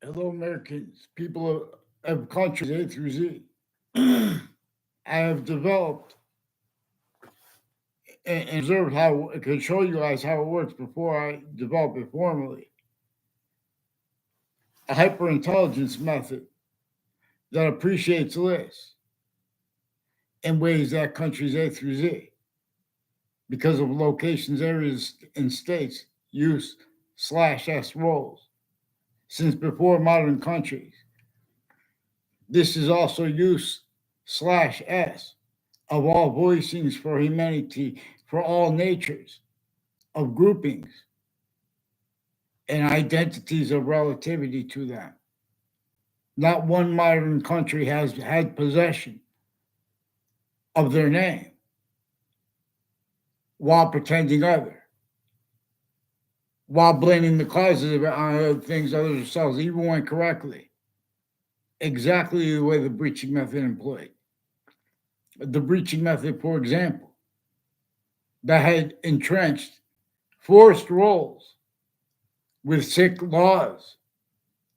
Hello, Americans, people of countries A through Z. I have developed and observed how I can show you guys how it works before I develop it formally. A hyperintelligence method that appreciates lists in ways that countries A through Z, because of locations, areas, and states, use /s roles since before modern countries. This is also use /s of all voicings for humanity, for all natures of groupings and identities of relativity to them. Not one modern country has had possession of their name while pretending other, while blaming the causes of other things others themselves, even when correctly. Exactly the way the breaching method employed. The breaching method, for example, that had entrenched forced roles with sick laws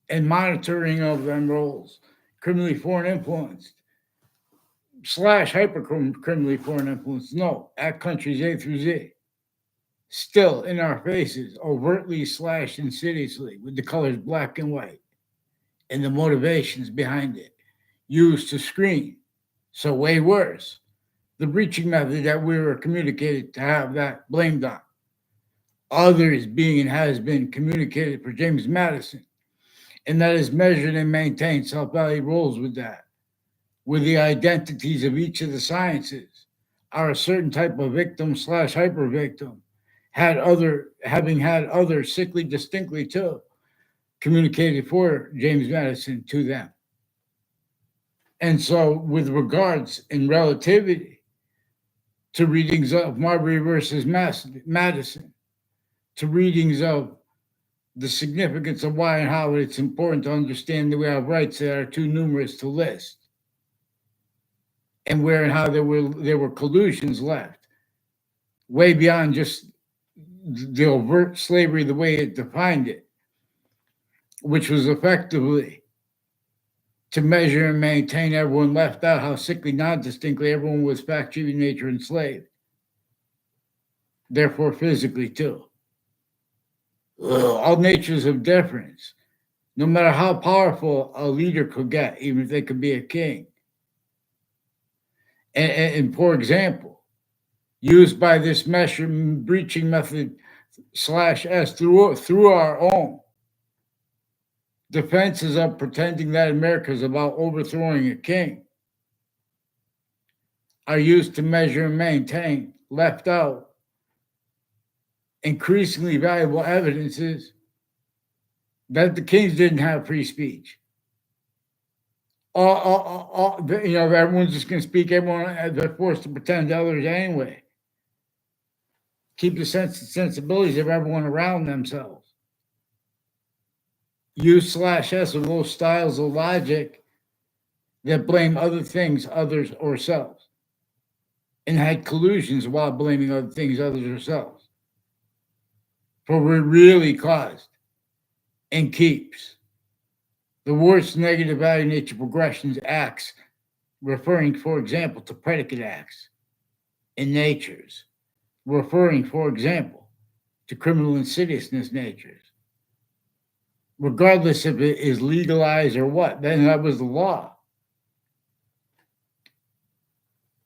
and monitoring of them roles, criminally foreign influenced, /hyper criminally foreign influenced. No, at countries A through Z. Still in our faces, overtly / insidiously, with the colors black and white and the motivations behind it, used to screen. So, way worse, the breaching method that we were communicated to have that blamed on. Others being and has been communicated for James Madison, and that is measured and maintained self-value roles with that, with the identities of each of the sciences, are a certain type of victim / hyper victim, having had other sickly distinctly too, communicated for James Madison to them. And so, with regards in relativity to readings of Marbury versus Madison, to readings of the significance of why and how it's important to understand that we have rights that are too numerous to list, and where and how there were collusions left, way beyond just the overt slavery the way it defined it, which was effectively to measure and maintain everyone left out, how sickly, not distinctly, everyone was factory nature enslaved, therefore physically too. All natures of difference, no matter how powerful a leader could get, even if they could be a king. And for example, used by this measure breaching method /s through our own defenses of pretending that America is about overthrowing a king, are used to measure and maintain left out increasingly valuable evidences that the kings didn't have free speech. Everyone's just going to speak. Everyone, they're forced to pretend to others anyway. Keep the sensibilities of everyone around themselves. Use /s of those styles of logic that blame other things, others, or selves, and had collusions while blaming other things, others, or selves, for what really caused and keeps the worst negative value nature progressions acts, referring, for example, to predicate acts in natures, referring, for example, to criminal insidiousness natures, regardless if it is legalized or what. Then that was the law.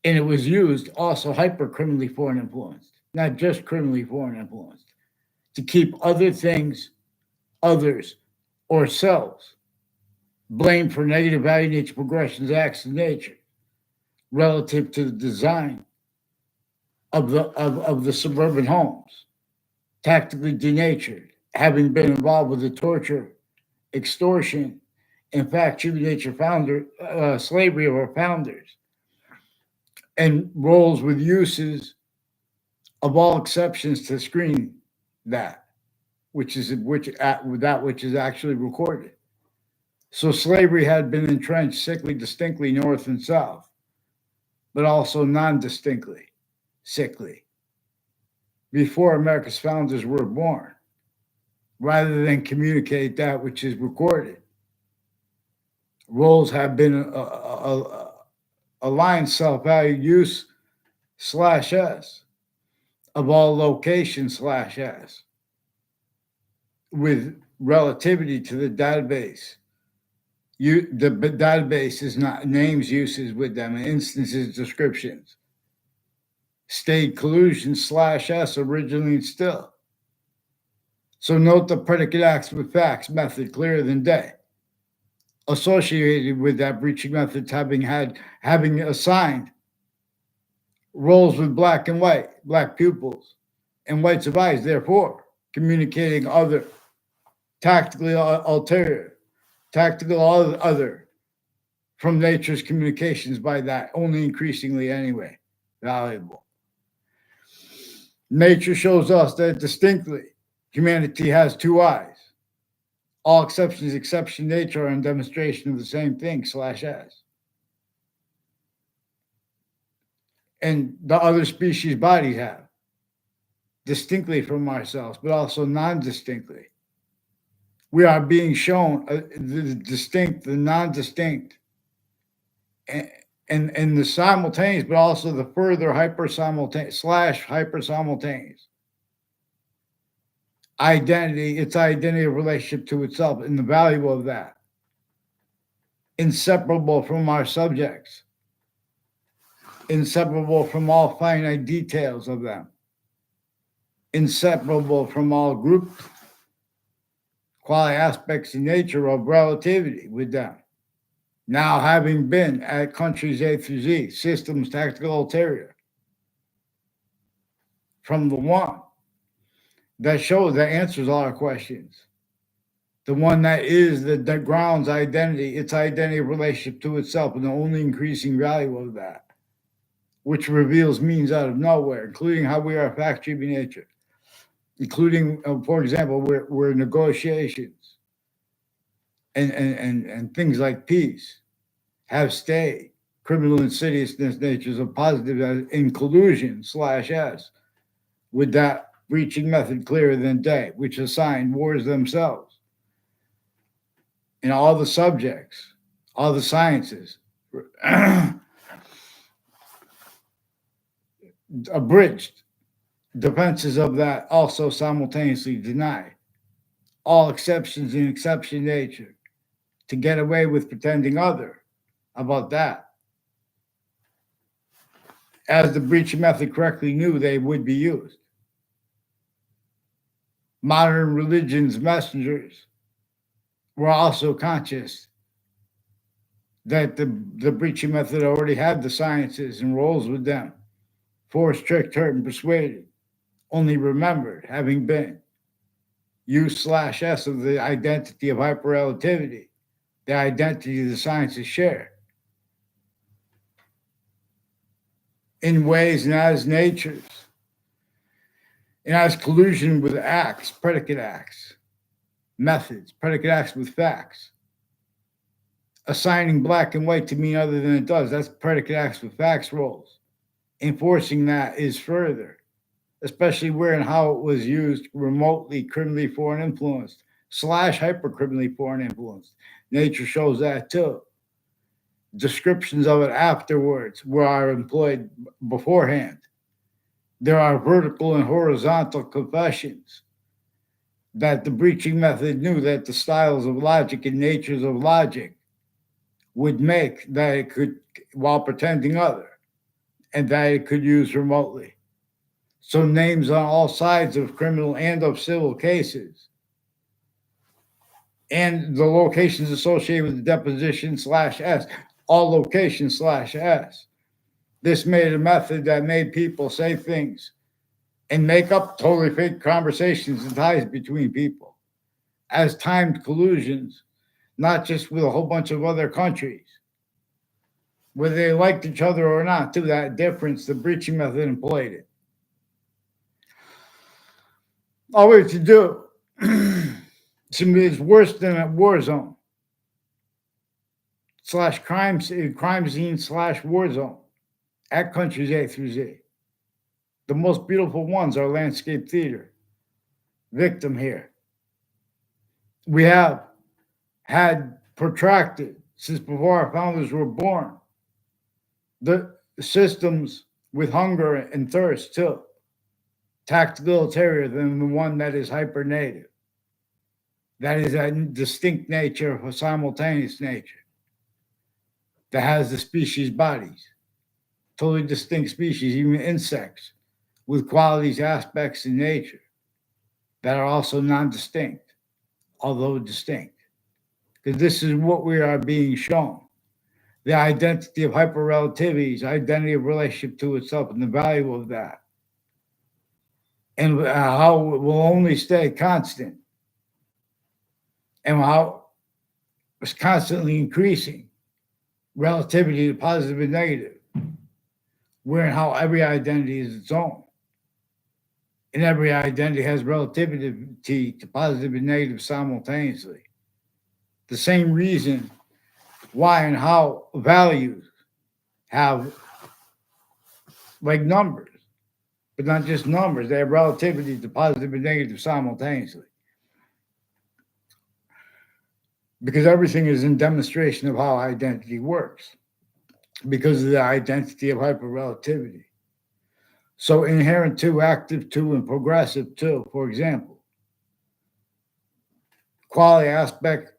And it was used also hyper criminally foreign influenced, not just criminally foreign influenced, to keep other things, others, or selves blamed for negative value nature progressions, acts of nature, relative to the design of the suburban homes, tactically denatured, having been involved with the torture, extortion, in fact, true nature slavery of our founders, and roles with uses of all exceptions to screen that, which is actually recorded. So slavery had been entrenched distinctly north and south, but also non-distinctly, sickly, before America's founders were born, rather than communicate that which is recorded. Roles have been aligned self-value use slash S of all location slash S with relativity to the database. The database is not names uses with them and instances descriptions. Stayed collusion slash S originally and still. So note the predicate acts with facts method clearer than day. Associated with that breaching methods having assigned roles with black and white, black pupils, and whites of eyes, therefore communicating other tactically ulterior, tactical other from nature's communications by that, only increasingly anyway, valuable. Nature shows us that distinctly humanity has two eyes. All exceptions, exception nature, are in demonstration of the same thing, slash S. And the other species bodies have, distinctly from ourselves, but also non-distinctly. We are being shown the distinct, the non-distinct, and the simultaneous, but also the further hyper-simultaneous slash hyper-simultaneous identity, its identity of relationship to itself, and the value of that. Inseparable from our subjects, inseparable from all finite details of them, inseparable from all group quality aspects in nature of relativity with them. Now having been at countries A through Z, systems, tactical ulterior, from the one that shows, that answers all our questions, the one that is the ground's identity, its identity of relationship to itself, and the only increasing value of that, which reveals means out of nowhere, including how we are factory by nature, including, for example, where negotiations and things like peace have stayed, criminal insidiousness natures of positive in collusion slash S with that breaching method clearer than day, which assigned wars themselves in all the subjects, all the sciences, abridged defenses of that also simultaneously denied all exceptions in exception nature to get away with pretending other about that. As the breaching method correctly knew they would be used. Modern religion's messengers were also conscious that the breaching method already had the sciences and roles with them, forced, tricked, hurt, and persuaded, only remembered having been U slash S of the identity of hyperrelativity, the identity the sciences share. In ways and as natures, and as collusion with acts, predicate acts, methods, predicate acts with facts. Assigning black and white to mean other than it does, that's predicate acts with facts roles. Enforcing that is further, especially where and how it was used remotely, criminally foreign influenced, slash hypercriminally foreign influenced. Nature shows that too. Descriptions of it afterwards are employed beforehand. There are vertical and horizontal confessions that the breaching method knew that the styles of logic and natures of logic would make that it could, while pretending other, and that it could use remotely. So names on all sides of criminal and of civil cases, and the locations associated with the deposition slash S, all locations slash S. This made a method that made people say things and make up totally fake conversations and ties between people as timed collusions, not just with a whole bunch of other countries, whether they liked each other or not. To that difference, the breaching method employed it. All we have to do is worse than a war zone slash crime scene slash war zone at countries A through Z. The most beautiful ones are landscape theater. Victim here. We have had protracted since before our founders were born. The systems with hunger and thirst too, tactiliterior than the one that is hypernative. That is a distinct nature of a simultaneous nature that has the species bodies, totally distinct species, even insects with qualities, aspects in nature that are also non-distinct, although distinct. Because this is what we are being shown. The identity of hyperrelativity's identity of relationship to itself and the value of that. And how it will only stay constant. And how it's constantly increasing. Relativity to positive and negative. Wherein how every identity is its own. And every identity has relativity to positive and negative simultaneously. The same reason why and how values have like numbers, but not just numbers. They have relativity to positive and negative simultaneously. Because everything is in demonstration of how identity works, because of the identity of hyperrelativity. So inherent to, active to, and progressive to, for example, quality aspect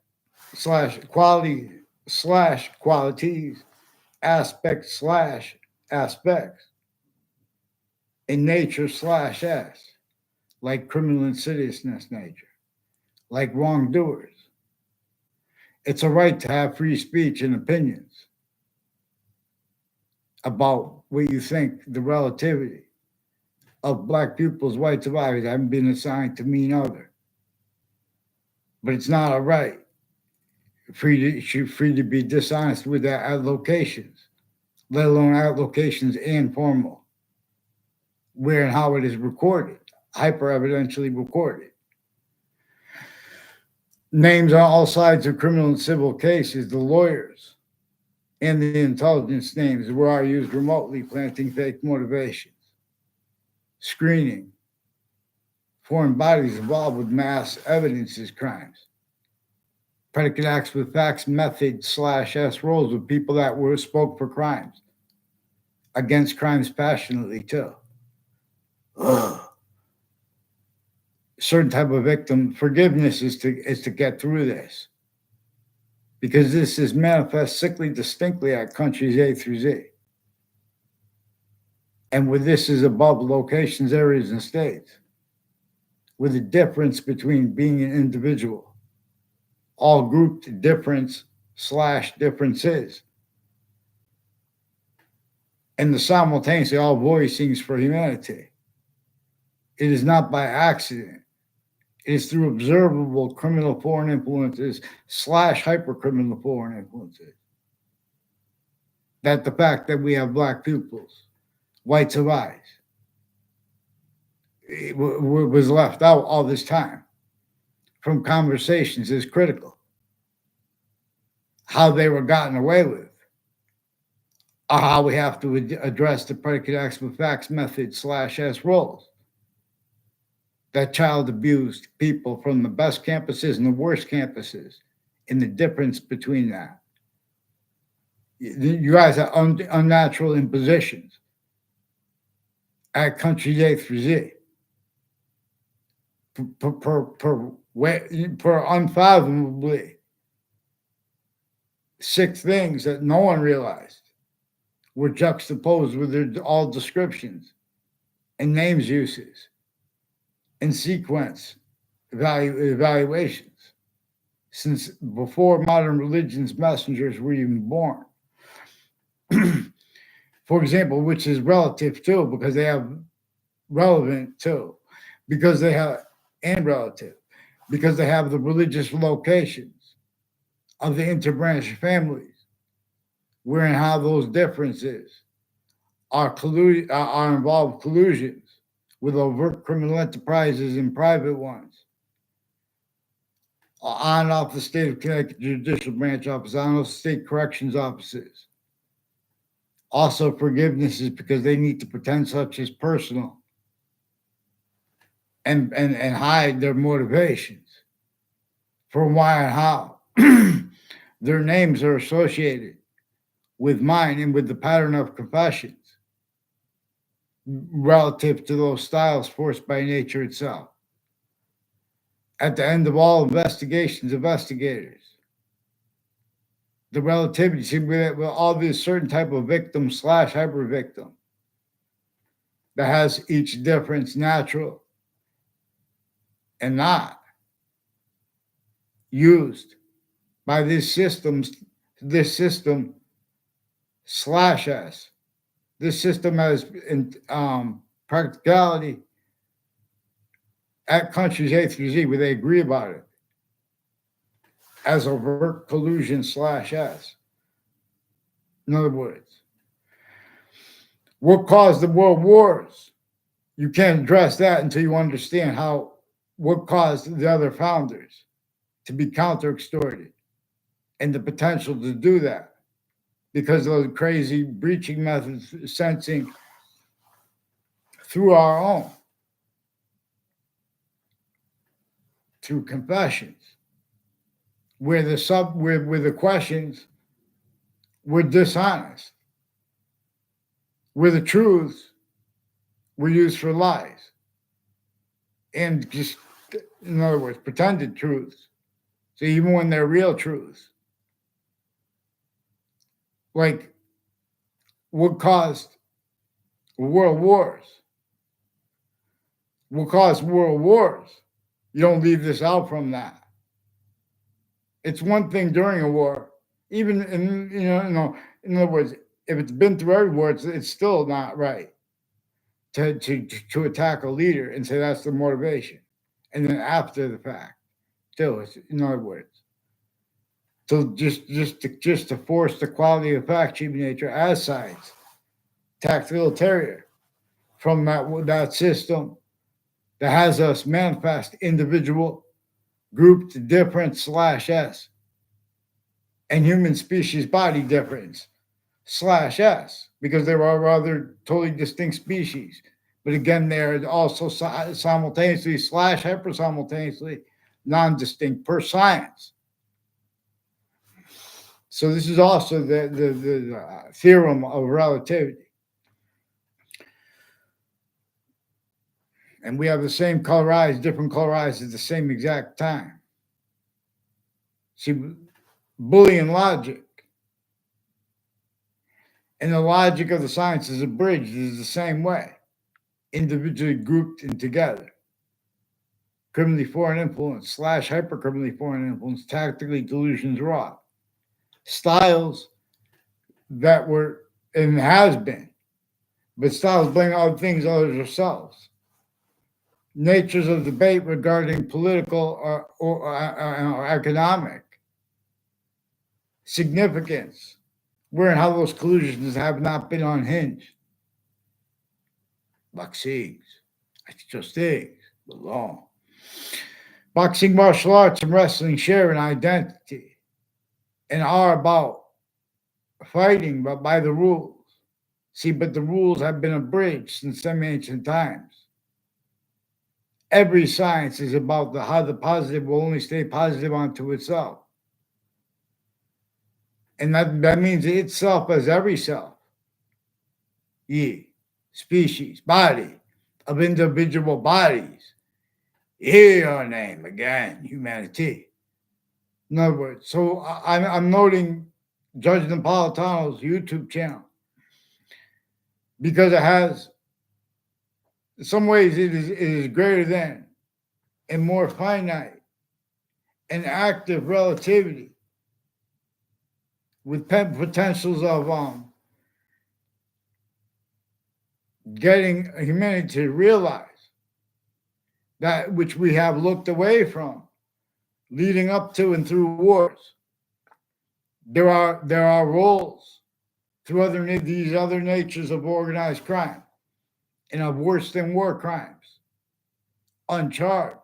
slash quality slash qualities, aspect slash aspects, in nature slash s, like criminal insidiousness nature, like wrongdoers. It's a right to have free speech and opinions about what you think. The relativity of black pupils, white survivors haven't been assigned to mean other. But it's not a right. Free to be dishonest with their allocations, let alone allocations and formal, where and how it is recorded, hyper evidentially recorded. Names on all sides of criminal and civil cases, the lawyers and the intelligence names are used remotely, planting fake motivations, screening, foreign bodies involved with mass evidences crimes, predicate acts with facts, method slash S roles with people that were spoke for crimes, against crimes passionately too. Ugh. Certain type of victim forgiveness is to get through this, because this is manifest sickly distinctly at countries A through Z. And with this is above locations, areas, and states, with the difference between being an individual, all grouped difference slash differences, and the simultaneously all voicings for humanity. It is not by accident. It is through observable criminal foreign influences slash hypercriminal foreign influences that the fact that we have black pupils, white survives, was left out all this time from conversations is critical. How they were gotten away with, or how we have to address the predicate acts with facts method slash S roles that child abused people from the best campuses and the worst campuses, and the difference between that. You guys are unnatural impositions at countries A through Z per unfathomably sick things that no one realized were juxtaposed with their all descriptions and names uses and sequence evaluations since before modern religion's messengers were even born. For example, which is relative too, because they have relevant too, because they have and relative, because they have the religious locations of the interbranch families, wherein how those differences are involved collusions with overt criminal enterprises and private ones. On and off the state of Connecticut Judicial Branch Office, on off state corrections offices. Also, forgiveness is because they need to pretend such as personal and hide their motivations for why and how. Their names are associated with mine and with the pattern of confessions relative to those styles forced by nature itself. At the end of all investigators, the relativity, see, with all these certain type of victim slash hyper victim that has each difference natural and not used by these systems, this system slash S. This system has in practicality at countries A through Z where they agree about it as overt collusion slash S. In other words, what caused the world wars? You can't address that until you understand what caused the other founders to be counter extorted and the potential to do that because of those crazy breaching methods sensing through our own, through confessions, where the questions were dishonest, where the truths were used for lies, and just, in other words, pretended truths. So even when they're real truths, like what caused world wars, what caused world wars, you don't leave this out from that. It's one thing during a war, even in other words, if it's been through every war, it's still not right to attack a leader and say that's the motivation, and then after the fact, still, it's, in other words, so just to force the quality of fact sheet nature as science, tactile from that system that has us manifest individual, grouped difference slash S, and human species body difference slash S, because there are other totally distinct species. But again, they're also simultaneously slash hyper simultaneously non-distinct per science. So this is also the theorem of relativity. And we have the same colorized, different colorized at the same exact time. See, Boolean logic and the logic of the sciences abridged is the same way, individually grouped and together. Criminally foreign influence slash hypercriminally foreign influence, tactically delusions wrought. Styles that were and has been, but styles blame other things other than ourselves. Natures of debate regarding political or economic significance, wherein how those collusions have not been unhinged. Vaccines, just things, the law. Boxing, martial arts, and wrestling share an identity and are about fighting, but by the rules. See, but the rules have been abridged since some ancient times. Every science is about how the positive will only stay positive unto itself. And that means itself as every self. Ye, species, body of individual bodies. Hear your name again, humanity. In other words, so I'm noting Judge Napolitano's YouTube channel because it has, in some ways, it is greater than and more finite and active relativity with potentials of getting humanity to realize that which we have looked away from, leading up to and through wars. There are roles through these other natures of organized crime and of worse than war crimes, uncharged,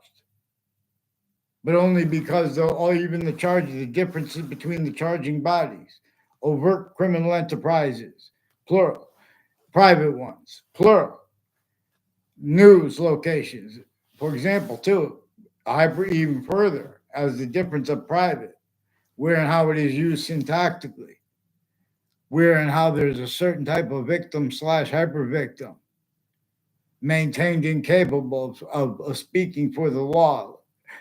but only because even the charges, the differences between the charging bodies, overt criminal enterprises, plural, private ones, plural, news locations, for example, too, even further as the difference of private where and how it is used syntactically, where and how there's a certain type of victim slash hyper victim maintained incapable of speaking for the law,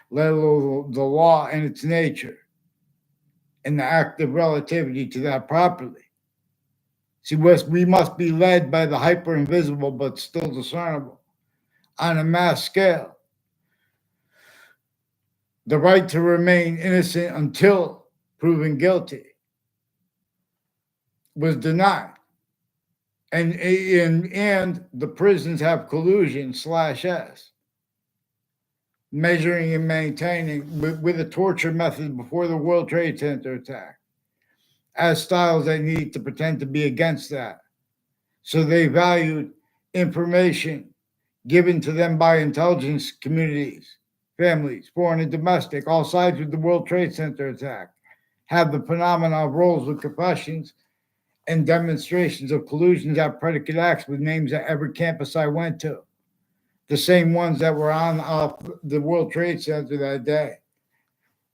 let alone the law and its nature, and the active relativity to that properly. See, we must be led by the hyper invisible but still discernible on a mass scale. The right to remain innocent until proven guilty was denied. And the prisons have collusion /S, measuring and maintaining with a torture method before the World Trade Center attack, as styles they need to pretend to be against that. So they valued information given to them by intelligence communities, families, foreign and domestic, all sides with the World Trade Center attack, have the phenomena of roles with confessions and demonstrations of collusions at predicate acts with names at every campus I went to. The same ones that were on the World Trade Center that day,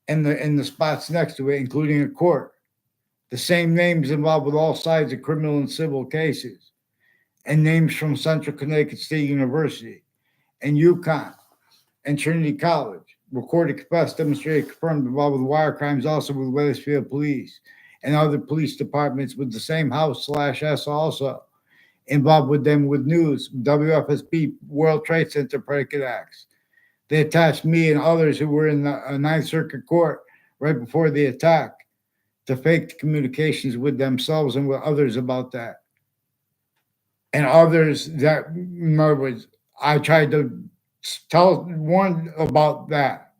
and the spots next to it, including a court. The same names involved with all sides of criminal and civil cases, and names from Central Connecticut State University, and UConn, and Trinity College. Recorded, confessed, demonstrated, confirmed, involved with wire crimes, also with Wethersfield Police and other police departments with the same house /S also. Involved with them with news, WFSB, World Trade Center predicate acts. They attached me and others who were in the Ninth Circuit Court right before the attack to fake communications with themselves and with others about that. And others that, in other words, I tried to warn about that.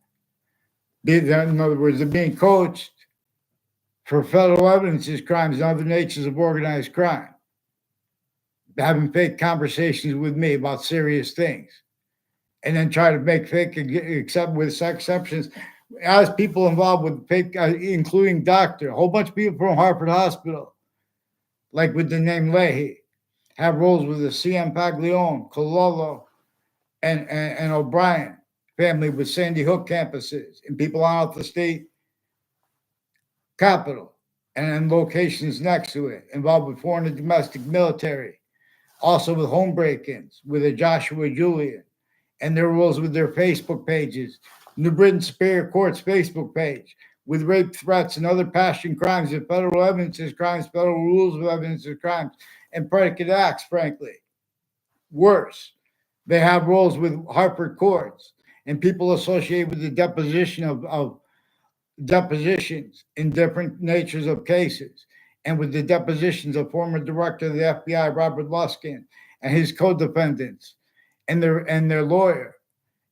In other words, they're being coached for federal evidences, crimes, and other natures of organized crime, having fake conversations with me about serious things, and then try to make fake, except with exceptions, as people involved with fake, including doctor, a whole bunch of people from Harvard Hospital, like with the name Leahy, have roles with the CM Paglione, Cololo, and O'Brien family with Sandy Hook campuses, and people out the state capital and locations next to it, involved with foreign and domestic military, also with home break-ins with a Joshua Julian, and their roles with their Facebook pages, New Britain Superior Court's Facebook page, with rape threats and other passion crimes and federal evidences crimes, federal rules of evidences crimes, and predicate acts, frankly. Worse, they have roles with Harper courts and people associated with the deposition of depositions in different natures of cases, and with the depositions of former director of the FBI, Robert Luskin, and his co-defendants, and their lawyer,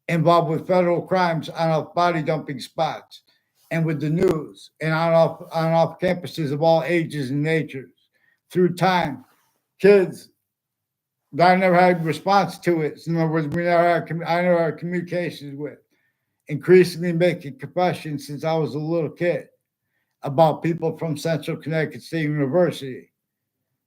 involved with federal crimes on off body dumping spots, and with the news, and on off campuses of all ages and natures. Through time, kids that I never had response to it. In other words, I never had communications with, increasingly making confessions since I was a little kid about people from Central Connecticut State University.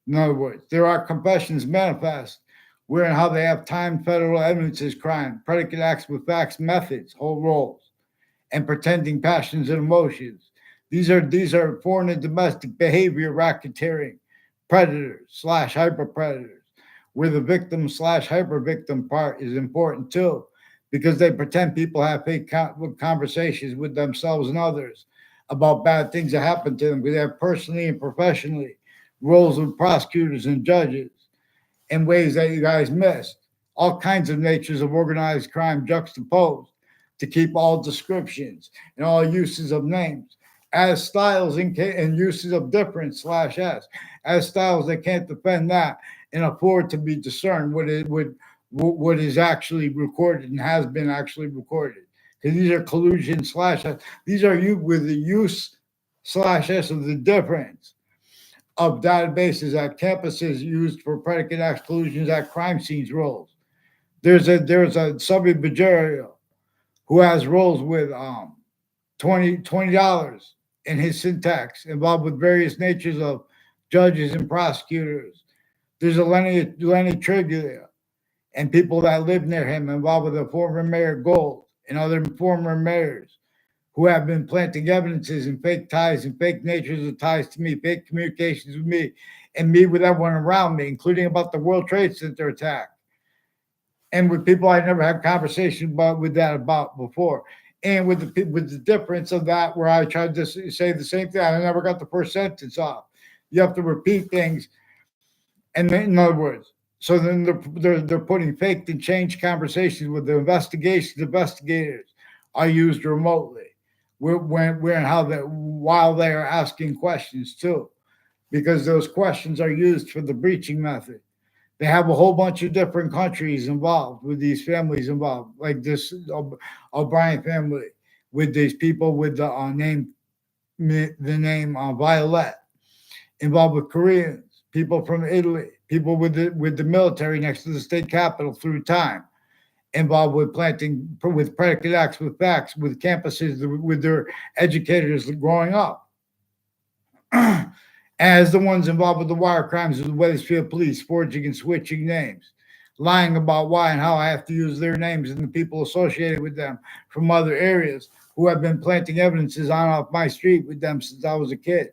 In other words, there are confessions manifest where and how they have timed federal evidences crime, predicate acts with facts, methods, whole roles, and pretending passions and emotions. These are foreign and domestic behavior racketeering, predators / hyper predators, where the victim / hyper victim part is important too, because they pretend people have fake conversations with themselves and others about bad things that happen to them, because they have personally and professionally roles with prosecutors and judges in ways that you guys missed. All kinds of natures of organized crime juxtaposed to keep all descriptions and all uses of names as styles and uses of difference /S as styles that can't defend that and afford to be discerned what is actually recorded and has been actually recorded. Because these are collusion /S. These are you with the use /S of the difference of databases at campuses used for predicate acts, collusions at crime scenes roles. There's a Subby Bajario who has roles with $20 in his syntax, involved with various natures of judges and prosecutors. There's a Lenny Triglia and people that live near him, involved with the former Mayor Gold and other former mayors who have been planting evidences and fake ties and fake natures of ties to me, fake communications with me, and me with everyone around me, including about the World Trade Center attack, and with people I never had conversations about before. And with the difference of that, where I tried to say the same thing, I never got the first sentence off. You have to repeat things, and in other words, so then they're putting faked and changed conversations with the investigators are used remotely. Where and how that while they are asking questions too, because those questions are used for the breaching method. They have a whole bunch of different countries involved with these families involved, like this O'Brien family with these people with the name Violet, involved with Koreans, people from Italy, people with the military next to the state capitol through time, involved with planting with predicate acts, with facts, with campuses, with their educators growing up. As the ones involved with the wire crimes of the Wethersfield police, forging and switching names, lying about why and how I have to use their names and the people associated with them from other areas who have been planting evidences on off my street with them since I was a kid,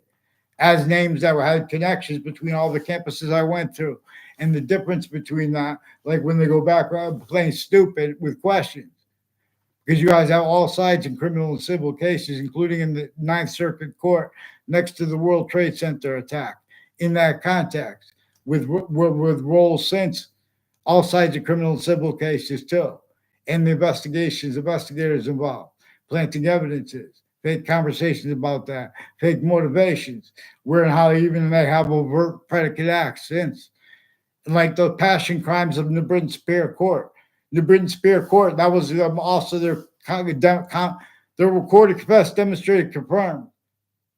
as names that had connections between all the campuses I went through. And the difference between that, like when they go back playing stupid with questions, because you guys have all sides in criminal and civil cases, including in the Ninth Circuit Court next to the World Trade Center attack. In that context, with roles since all sides of criminal and civil cases too, and the investigators involved, planting evidences, fake conversations about that, fake motivations, where and how even they have overt predicate acts since, like the passion crimes of New Britain Superior Court. New Britain Superior Court, that was also their recorded, confessed, demonstrated, confirmed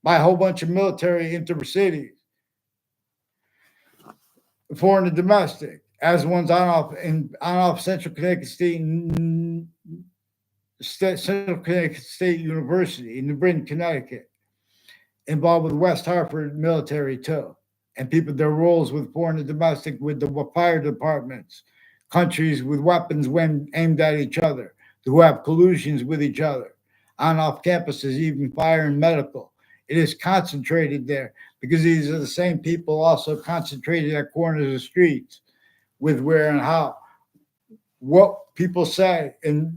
by a whole bunch of military intercities, foreign and domestic, as ones on off Central Connecticut State University in New Britain, Connecticut, involved with West Hartford military too, and people their roles with foreign and domestic with the fire departments, countries with weapons when aimed at each other, who have collusions with each other, on off campuses, even fire and medical. It is concentrated there because these are the same people also concentrated at corners of streets with where and how, what people say, and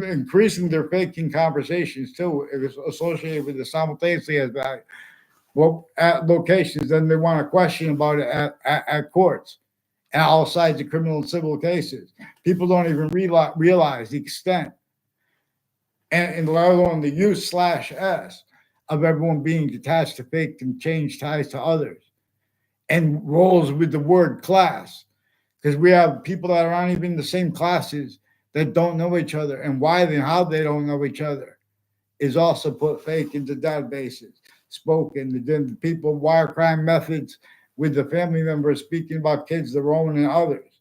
increasing their faking conversations too, is associated with the simultaneously as value. Well, at locations, then they want to question about it at courts and all sides of criminal and civil cases. People don't even realize the extent and let alone the use/s of everyone being detached to fake and change ties to others and roles with the word class, because we have people that aren't even in the same classes that don't know each other, and why and how they don't know each other is also put fake into databases, spoken. The people wire crime methods with the family members speaking about kids, their own and others.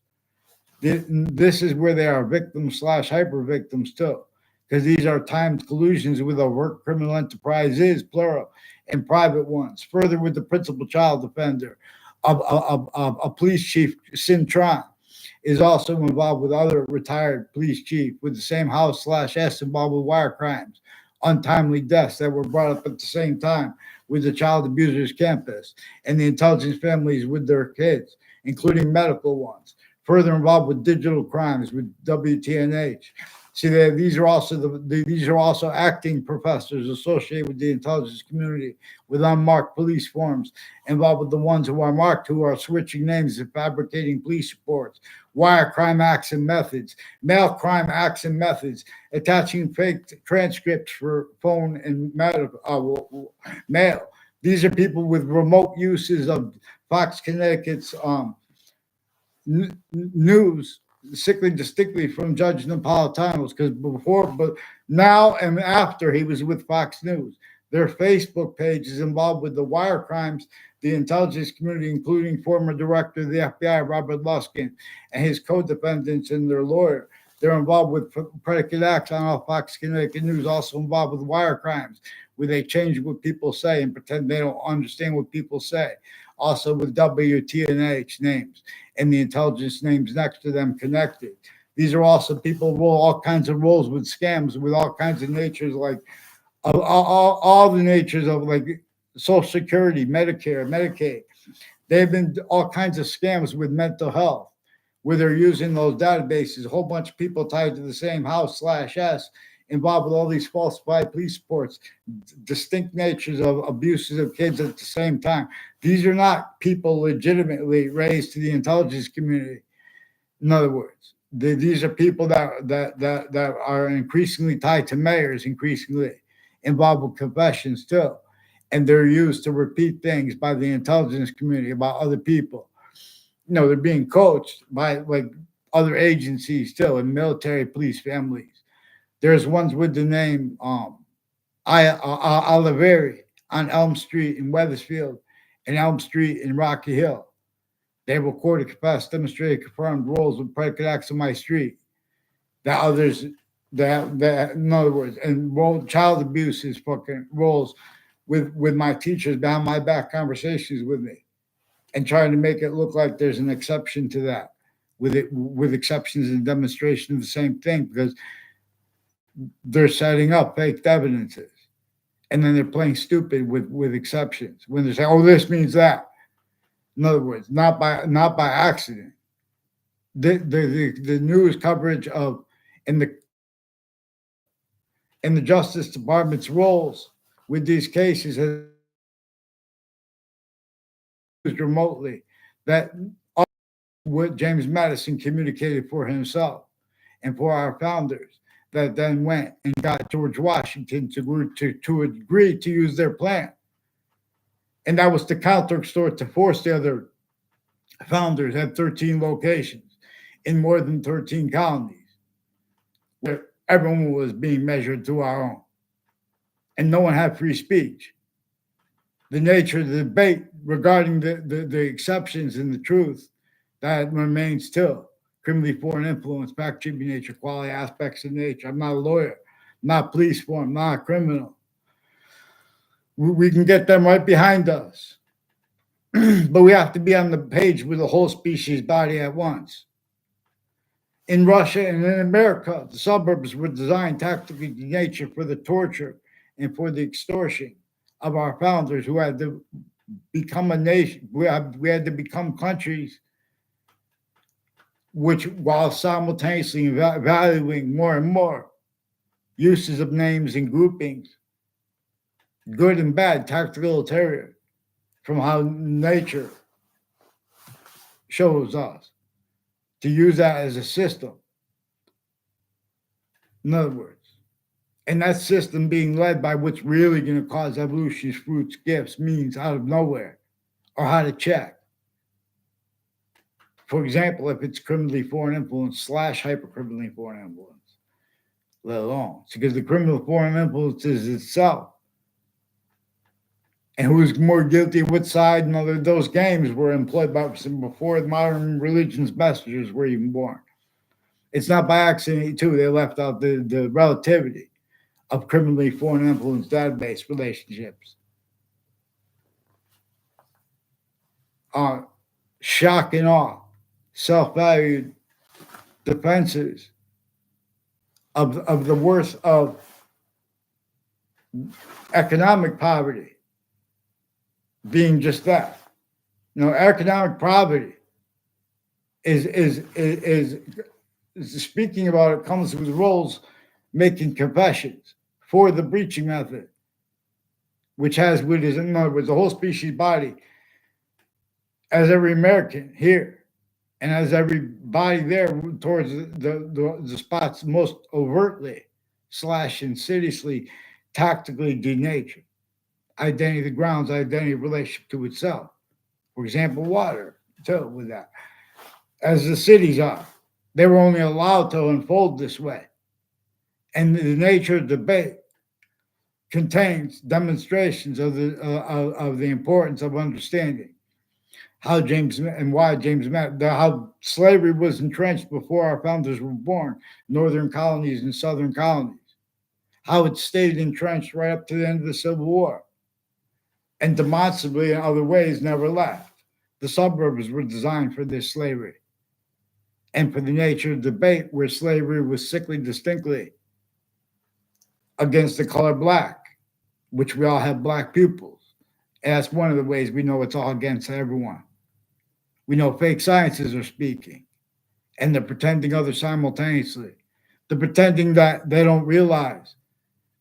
This is where they are victims/hyper victims too, because these are timed collusions with overt criminal enterprises, plural, and private ones. Further, with the principal child defender, a police chief, Cintron, is also involved with other retired police chief with the same house/S involved with wire crimes, untimely deaths that were brought up at the same time with the child abusers campus and the intelligence families with their kids, including medical ones. Further involved with digital crimes with WTNH. See, these are also acting professors associated with the intelligence community with unmarked police forms, involved with the ones who are marked, who are switching names and fabricating police reports, wire crime acts and methods, mail crime acts and methods, attaching fake transcripts for phone and mail. These are people with remote uses of Fox Connecticut's news, sickly distinctly from Judge Napolitano's, because but now and after he was with Fox News, their Facebook page is involved with the wire crimes, the intelligence community, including former director of the FBI, Robert Luskin, and his co-defendants and their lawyer. They're involved with predicate acts on all Fox Connecticut News, also involved with wire crimes, where they change what people say and pretend they don't understand what people say. Also with WTNH names and the intelligence names next to them connected. These are also people who roll all kinds of roles with scams with all kinds of natures, like of all the natures of like Social Security, Medicare, Medicaid. They've been all kinds of scams with mental health, where they're using those databases. A whole bunch of people tied to the same house slash S involved with all these falsified police reports, distinct natures of abuses of kids at the same time. These are not people legitimately raised to the intelligence community. In other words, these are people that are increasingly tied to mayors, increasingly involved with confessions too, and they're used to repeat things by the intelligence community about other people. They're being coached by like other agencies too, and military, police families. There's ones with the name Oliveri on Elm Street in Weathersfield and Elm Street in Rocky Hill. They recorded, confessed, demonstrated, confirmed roles with predicate acts on my street. That others, that in other words, and child abuse is fucking roles with my teachers behind my back, conversations with me, and trying to make it look like there's an exception to that, with exceptions and demonstration of the same thing, because they're setting up fake evidences, and then they're playing stupid with exceptions when they say, "Oh, this means that." In other words, not by accident. The news coverage of in the in the Justice Department's roles with these cases has used remotely that what James Madison communicated for himself and for our founders, that then went and got George Washington to agree to use their plan. And that was to counter extort to force the other founders had 13 locations in more than 13 colonies where everyone was being measured to our own. And no one had free speech. The nature of the debate regarding the exceptions and the truth that remains still criminally foreign influence, fact treatment nature, quality aspects of nature. I'm not a lawyer, I'm not police form, I'm not a criminal. We can get them right behind us. But we have to be on the page with the whole species body at once. In Russia and in America, the suburbs were designed tactically to nature for the torture and for the extortion of our founders, who had to become a nation. We had to become countries which, while simultaneously valuing more and more uses of names and groupings, good and bad, tactical ulterior, from how nature shows us, to use that as a system. In other words, and that system being led by what's really going to cause evolution's fruits, gifts, means out of nowhere, or how to check. For example, if it's criminally foreign influence slash hypercriminally foreign influence, let alone. It's because the criminal foreign influence is itself. And who's more guilty of what side, and other those games were employed by before the modern religion's messengers were even born. It's not by accident, too. They left out the relativity of criminally foreign influence database relationships. Shock and awe, self-valued defenses of the worst of economic poverty being just that. Economic poverty is speaking about it comes with roles making confessions for the breaching method, which has with his, in other words, the whole species body, as every American here, and as everybody there towards the spots most overtly slash insidiously, tactically denatured. Identity of the grounds, identity of relationship to itself. For example, water, too, with that. As the cities are, they were only allowed to unfold this way. And the nature of debate contains demonstrations of the importance of understanding how how slavery was entrenched before our founders were born, northern colonies and southern colonies, how it stayed entrenched right up to the end of the Civil War, and demonstrably in other ways never left. The suburbs were designed for this slavery and for the nature of debate where slavery was sickly distinctly against the color black, which we all have black pupils. And that's one of the ways we know it's all against everyone. We know fake sciences are speaking, and they're pretending others simultaneously. They're pretending that they don't realize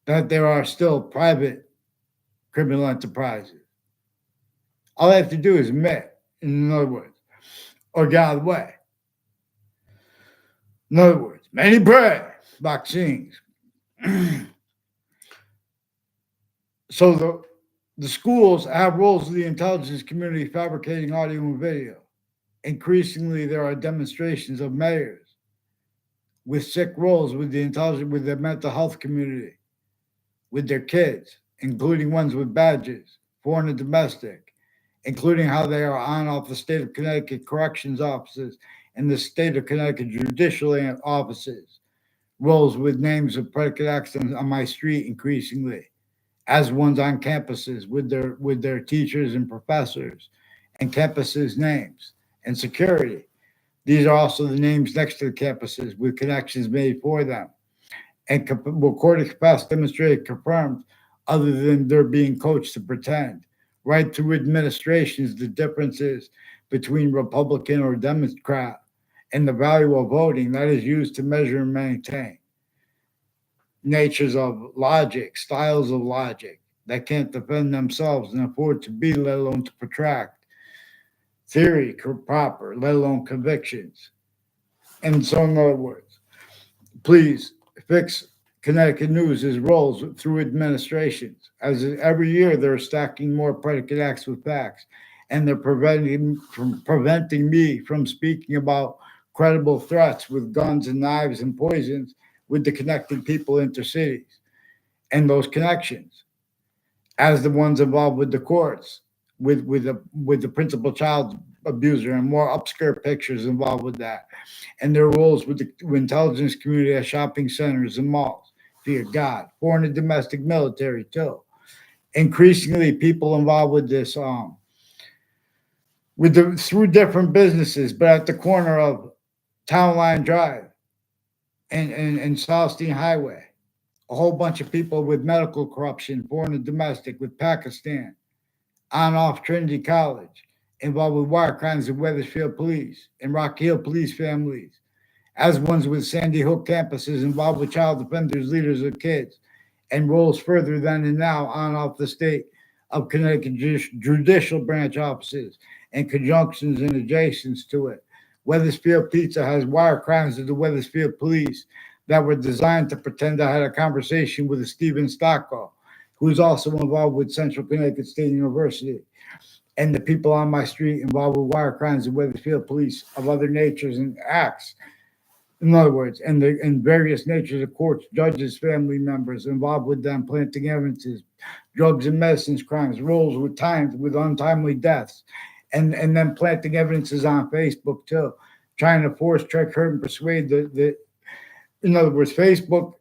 that there are still private criminal enterprises. All they have to do is admit, in other words, or get out of the way. In other words, many pray, vaccines. So the schools have roles in the intelligence community fabricating audio and video. Increasingly, there are demonstrations of mayors with sick roles with the mental health community, with their kids, including ones with badges, foreign and domestic, including how they are on off the state of Connecticut corrections offices and the state of Connecticut judicial offices, roles with names of predicate acts on my street increasingly, as ones on campuses with their teachers and professors and campuses' names and security. These are also the names next to the campuses with connections made for them. And recorded capacity demonstrated confirmed, other than they're being coached to pretend. Right through administrations, the differences between Republican or Democrat and the value of voting that is used to measure and maintain. Natures of logic, styles of logic that can't defend themselves and afford to be, let alone to protract. Theory proper, let alone convictions. And so, in other words, please fix Connecticut News' roles through administrations. As every year, they're stacking more predicate acts with facts, and they're preventing me from speaking about credible threats with guns and knives and poisons with the connected people intercities and those connections, as the ones involved with the courts, with the principal child abuser, and more obscure pictures involved with that, and their roles with the intelligence community at shopping centers and malls. Dear God, foreign and domestic military too. Increasingly, people involved with this, through different businesses, but at the corner of Town Line Drive and Southstein Highway, a whole bunch of people with medical corruption, foreign and domestic, with Pakistan, on off Trinity College, involved with wire crimes of Wethersfield Police and Rock Hill Police families, as ones with Sandy Hook campuses involved with child offenders, leaders of kids, and rolls further than and now on off the state of Connecticut judicial branch offices and conjunctions and adjacents to it. Wethersfield Pizza has wire crimes of the Wethersfield Police that were designed to pretend I had a conversation with a Stephen Stockwell, who's also involved with Central Connecticut State University, and the people on my street involved with wire crimes of Wethersfield Police of other natures and acts. In other words, and various natures of courts, judges, family members involved with them, planting evidences, drugs and medicines crimes, roles with times with untimely deaths, and then planting evidences on Facebook too, trying to force, trick, hurt, and persuade the in other words, Facebook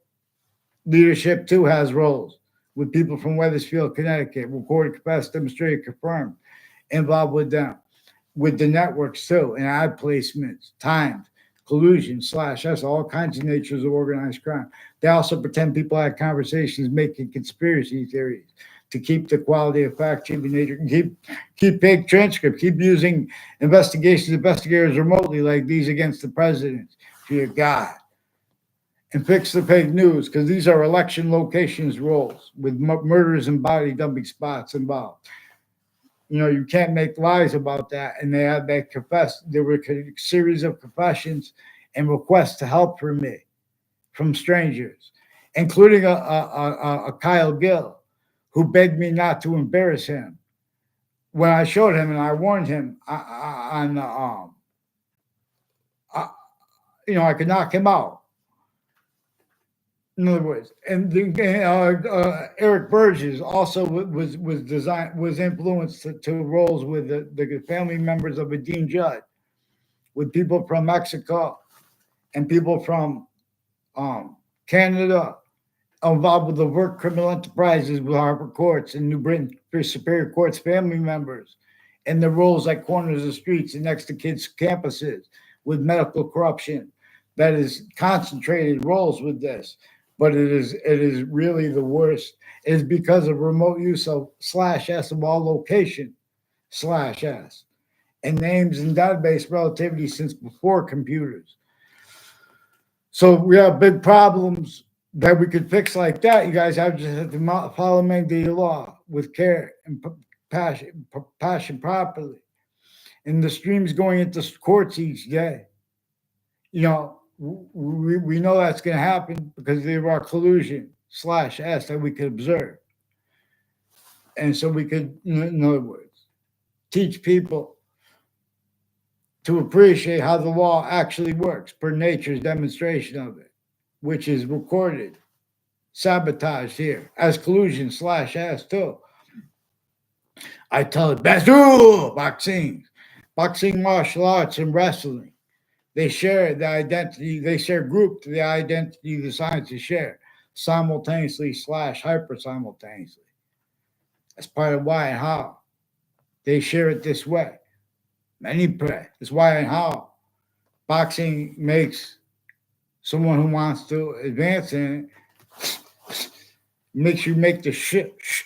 leadership too has roles with people from Wethersfield, Connecticut, recorded capacity demonstrated confirmed, involved with them, with the networks too, and ad placements, timed, collusion, that's all kinds of natures of organized crime. They also pretend people had conversations making conspiracy theories to keep the quality of fact keeping nature, keep fake transcript, keep using investigators remotely like these against the president. Dear God. And fix the fake news, because these are election locations roles with murders and body dumping spots involved. You can't make lies about that. And they confessed. There were a series of confessions and requests to help from me, from strangers, including a Kyle Gill, who begged me not to embarrass him when I showed him and I warned him on I could knock him out. In other words, and Eric Burgess also was influenced to roles with the family members of a Dean Judd, with people from Mexico and people from Canada involved with overt criminal enterprises with Harper Courts and New Britain Superior Court's family members, and the roles at corners of streets and next to kids' campuses with medical corruption that is concentrated roles with this. but it is really the worst. It is because of remote use of /s of all location /s and names and database relativity since before computers. So we have big problems that we could fix like that. You guys have just have to follow mandated law with care and passion properly. And the stream's going into courts each day. You know, we know that's going to happen because of our collusion /s that we could observe. And so we could, in other words, teach people to appreciate how the law actually works per nature's demonstration of it, which is recorded, sabotaged here as collusion /s too. I tell it best, boxing, martial arts, and wrestling. They share the identity, they share group to the identity the sciences share simultaneously /hyper simultaneously. That's part of why and how they share it this way. Many pray. That's why and how boxing makes someone who wants to advance in it, makes you make the shush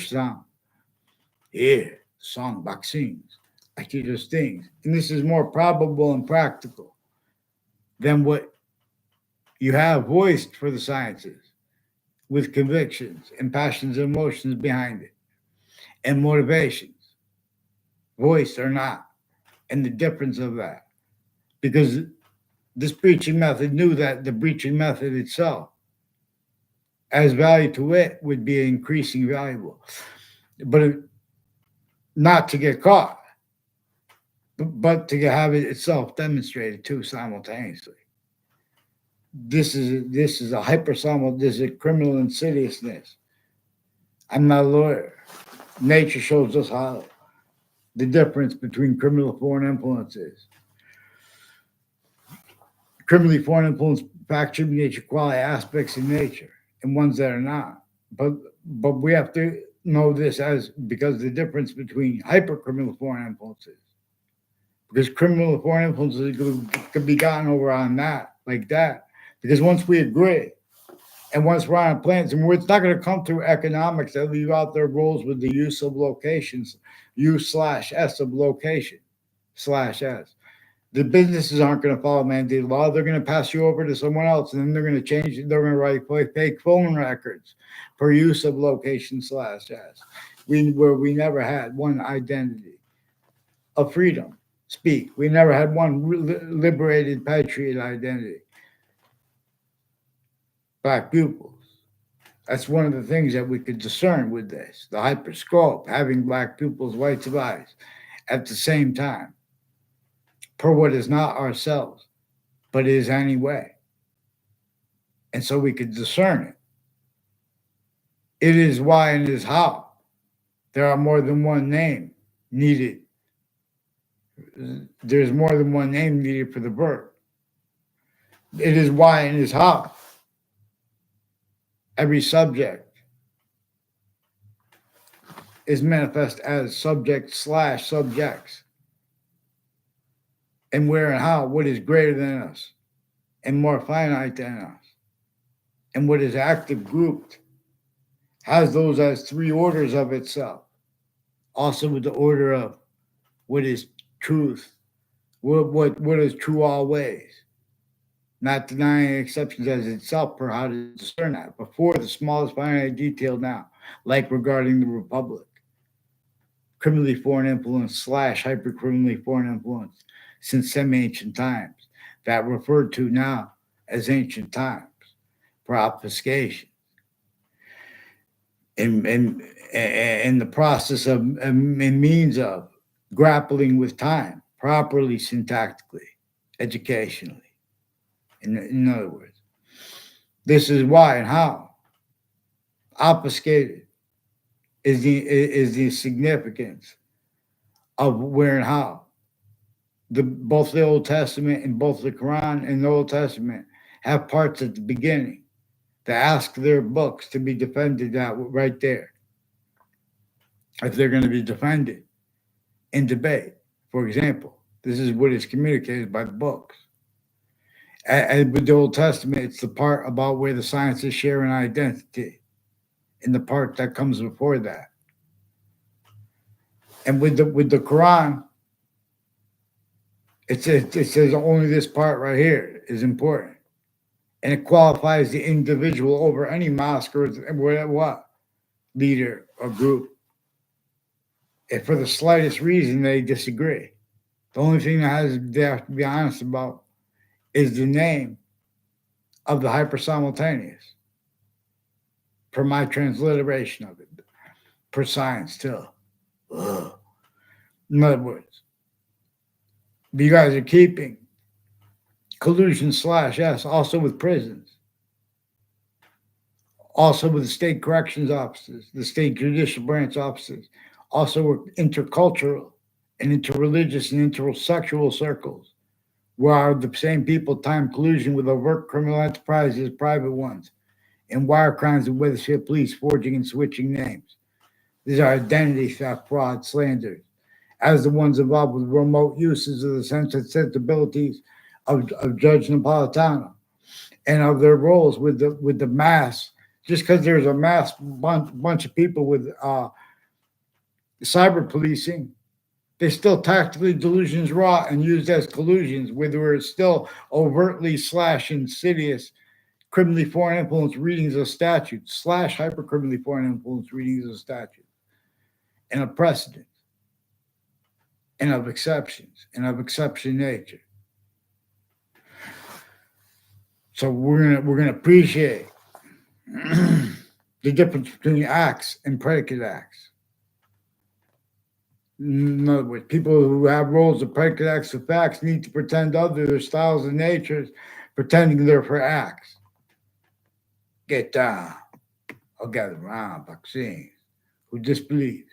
sound. Yeah, song boxings. I do those things. And this is more probable and practical than what you have voiced for the sciences with convictions and passions and emotions behind it and motivations, voiced or not, and the difference of that. Because this breaching method knew that the breaching method itself, as value to it, would be increasing valuable. But not to get caught, but to have it itself demonstrated too simultaneously. This is a hypersimul. This is a criminal insidiousness. I'm not a lawyer. Nature shows us how the difference between criminal foreign influences. Criminally foreign influence factor nature quality aspects in nature and ones that are not. But we have to know this as because the difference between hypercriminal foreign influences. Because criminal foreign influences could be gotten over on that, like that. Because once we agree, and once we're on plans, and it's not going to come through economics that leave out their roles with the use of locations, /s of location /s. The businesses aren't going to follow mandated law. They're going to pass you over to someone else, and then they're going to change it. They're going to write fake phone records for use of location /s. Where we never had one identity of freedom. Speak. We never had one liberated patriot identity. Black pupils. That's one of the things that we could discern with this. The hyperscope, having black pupils, whites of eyes, at the same time, per what is not ourselves, but is anyway. And so we could discern it. It is why and it is how. There are more than one name needed. There's more than one name needed for the verb. It is why and it is how. Every subject is manifest as subject /subjects. And where and how, what is greater than us and more finite than us, and what is active grouped, has those as three orders of itself. Also with the order of what is truth, what is true always, not denying exceptions as itself for how to discern that, before the smallest finite detail now, like regarding the Republic. Criminally foreign influence / hypercriminally foreign influence since semi-ancient times, that referred to now as ancient times, for obfuscation. In the process of and means of grappling with time properly syntactically, educationally. In other words, this is why and how obfuscated is the significance of where and how both the Old Testament and both the Quran and the Old Testament have parts at the beginning that ask their books to be defended out right there. If they're going to be defended in debate, for example, this is what is communicated by the books. And with the Old Testament, it's the part about where the sciences share an identity, and the part that comes before that. And with the Quran, it says only this part right here is important, and it qualifies the individual over any mosque or what leader or group. If for the slightest reason they disagree, the only thing they have to be honest about is the name of the hyper simultaneous, per my transliteration of it, per science too. Ugh. In other words, you guys are keeping collusion / yes, also with prisons, also with the state corrections offices, the state judicial branch offices, also with intercultural and interreligious and intersexual circles, where the same people time collusion with overt criminal enterprises, private ones, and wire crimes of Wethersfield police forging and switching names. These are identity theft, fraud, slanders, as the ones involved with remote uses of the sensibilities of Judge Napolitano and of their roles with the mass. Just because there's a mass bunch of people with cyber policing, they're still tactically delusions raw and used as collusions, where it's still overtly / insidious criminally foreign influence readings of statutes / hypercriminally foreign influence readings of statutes, and of precedents, and of exceptions, and of exception nature. So we're gonna appreciate the difference between acts and predicate acts. In other words, people who have roles of predicate acts of facts need to pretend other their styles and natures, pretending they're for acts. Get down or gather around vaccines who disbelieves.